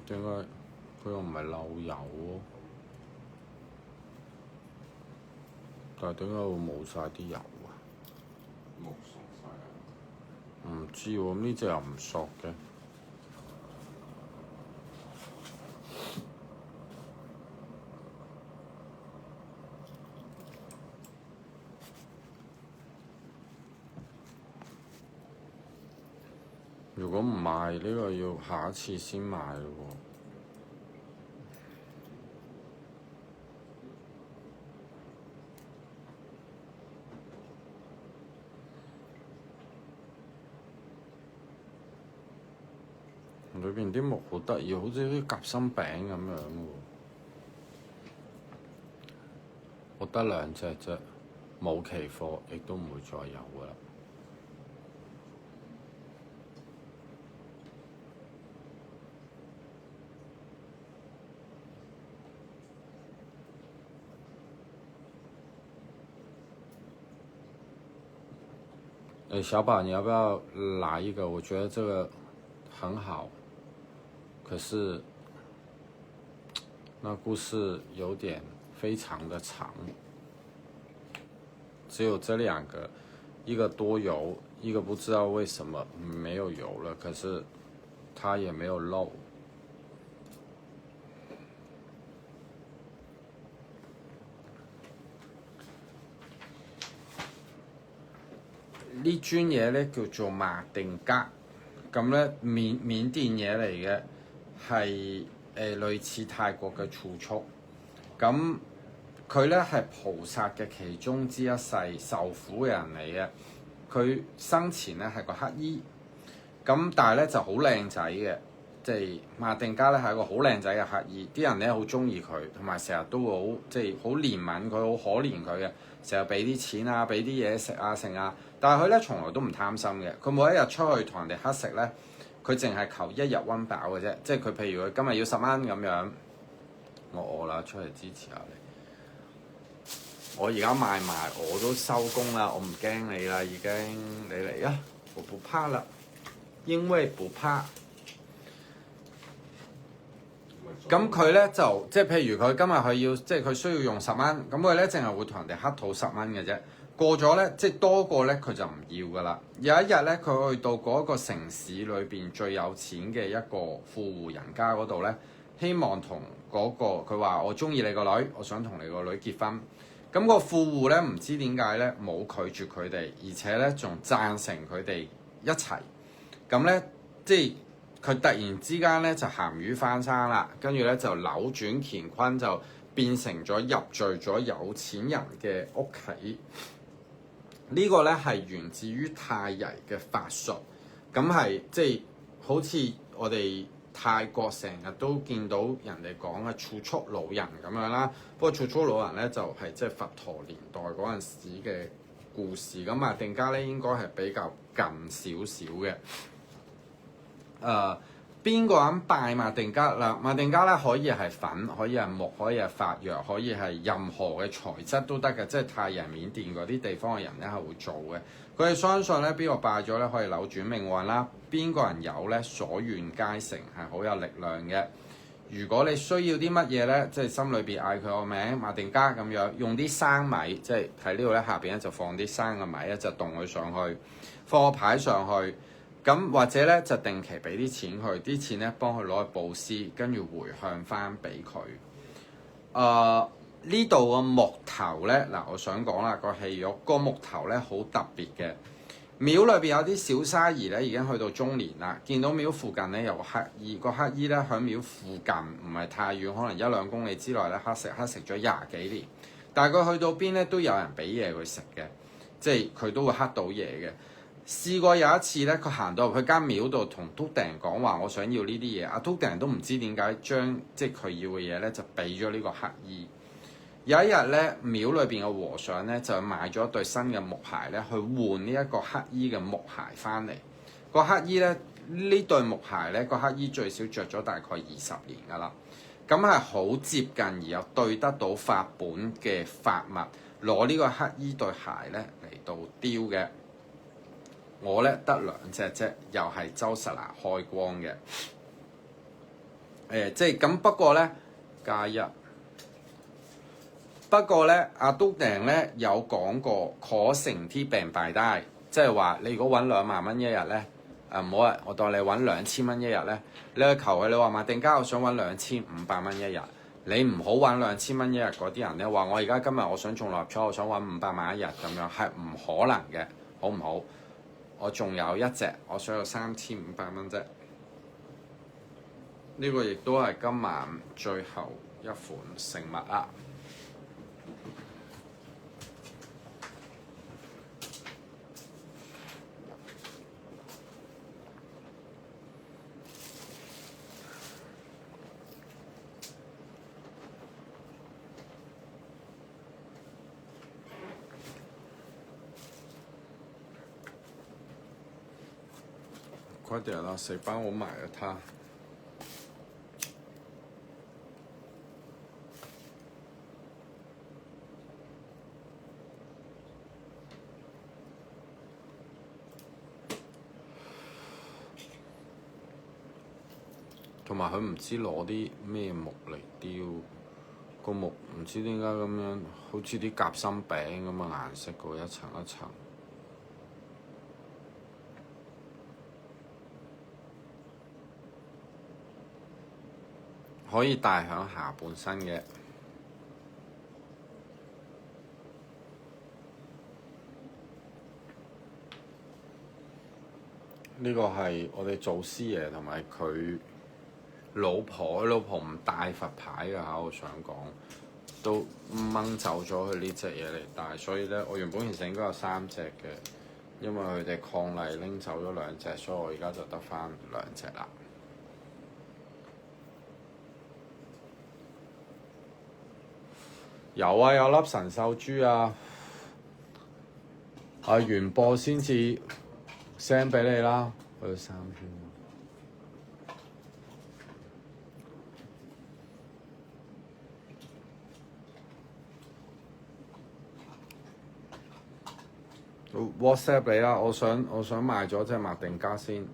點解佢又唔係漏油喎？但係點解會冇晒啲油啊？冇熟晒啊！唔知喎，呢隻又唔熟嘅。如果唔賣呢個，要下一次先賣咯喎。裏邊啲木好得意，好似啲夾心餅咁樣喎。我得2隻啫，冇期貨，亦都唔會再有㗎啦。小寶，你要不要拿一個？我覺得這個很好，可是那故事有點非常的長，只有這2個，一個多油，一個不知道為什麼沒有油了，可是它也沒有漏。呢磚嘢咧叫做馬定加，咁咧緬甸嘢嚟嘅，係類似泰國嘅儲蓄。咁佢咧係菩薩嘅其中之一世受苦嘅人嚟嘅。佢生前咧係個乞衣，咁但係咧就好靚仔嘅，即係馬定加咧係一個好靚仔嘅乞衣，啲人咧好中意佢，同埋成日都會好即係好憐憫佢，好可憐佢嘅，成日俾啲錢啊，俾啲嘢食啊，剩啊。但係佢咧從來都唔貪心嘅，佢每一日出去同人哋乞食咧，佢淨係求1日溫飽嘅啫。即係佢譬如佢今日要10蚊咁樣，我餓啦，出嚟支持下你。我而家賣埋，我都收工啦，我唔驚你啦，已經你嚟啊，我不怕啦，因為不怕。咁佢咧就即係譬如佢今日佢要即係佢需要用10蚊，咁佢咧淨係會同人哋乞討10蚊嘅啫。過咗咧，即係多過咧，佢就唔要噶啦。有一日咧，佢去到嗰個城市裏邊最有錢嘅一個富戶人家嗰度咧，希望同嗰個佢話：我中意你個女，我想同你個女結婚。咁個富戶咧唔知點解咧冇拒絕佢哋，而且咧仲贊成佢哋一齊。咁咧即係佢突然之間咧就鹹魚翻生啦，跟住咧就扭轉乾坤，就變成咗入贅咗有錢人嘅屋企。呢個咧係源自於泰爺嘅法術，咁係即係好似我哋泰國成日都見到人哋講嘅儲蓄老人咁樣啦。不過儲蓄老人咧就係即係佛陀年代嗰陣時嘅故事，咁馬定加咧應該係比較近少少嘅。邊個人拜馬定加啦？馬定加咧可以係粉，可以係木，可以係發藥，可以係任何嘅材質都得嘅，即係泰人、緬甸嗰啲地方嘅人咧係會做嘅。佢哋相信咧，邊個拜咗咧可以扭轉命運啦，邊個人有咧所願皆成，係好有力量嘅。如果你需要啲乜嘢咧，即係心裏邊嗌佢個名馬定加咁樣，用啲生米，即係喺呢度咧下邊咧就放啲生嘅米咧，就凍佢上去，放個牌上去。咁或者咧就定期俾啲錢佢，啲錢咧幫佢攞去布施，跟住回向翻俾佢。呢度個木頭咧，嗱我想講啦，個戲肉個木頭咧好特別嘅。廟裏邊有啲小沙兒咧已經去到中年啦，見到廟附近咧有個乞衣，個乞衣咧喺廟附近唔係太遠，可能1-2公里之內咧乞食咗20幾年，但係佢去到邊咧都有人俾嘢佢食嘅，即係佢都會乞到嘢嘅。試過有一次咧，佢行到入去間廟度，同禿訂講話：我想要呢啲嘢。阿禿訂都唔知點解將即係佢要嘅嘢咧，就俾咗呢個乞衣。有一日咧，廟裏邊嘅和尚咧就買咗一對新嘅木鞋咧，去換呢一個乞衣嘅木鞋翻嚟。個乞衣咧呢對木鞋咧，個乞衣最少着咗大概20年噶啦。咁係好接近而又對得到法本嘅法物，攞呢個乞衣對鞋咧嚟到雕嘅。我咧得2隻啫，又係周實拿開光嘅。即係咁不過咧加一。不過咧，阿篤訂咧有講過可乘啲病敗低，即係話你如果揾2萬蚊一日咧，唔好啊，我當你揾2000蚊一日咧，你去求佢，你話馬定加我想揾2500蚊一日，你唔好揾2000蚊一日嗰啲人咧話我而家今日我想中六合彩，我想揾500萬一日咁樣，係唔可能嘅，好唔好？我仲有一隻，我想要3500蚊啫。呢個亦都係今晚最後一款聖物啦。快點啦，誰幫我買了它？同埋佢唔知攞啲咩木嚟雕，個木唔知點解咁樣，好似啲夾心餅咁嘅顏色個，一層一層。可以戴響下半身嘅。呢個係我哋祖師爺同埋佢老婆，佢老婆唔戴佛牌㗎嚇，我想講都掹走咗佢呢隻嘢嚟戴，所以咧我原本其實應該有3隻嘅，因為佢哋抗禮拎走咗2隻，所以我而家就得返2隻啦。有啊，有粒神獸珠啊！完播先至 send 俾你啦，去到3圈。WhatsApp 你啦，我想買咗隻馬定加先。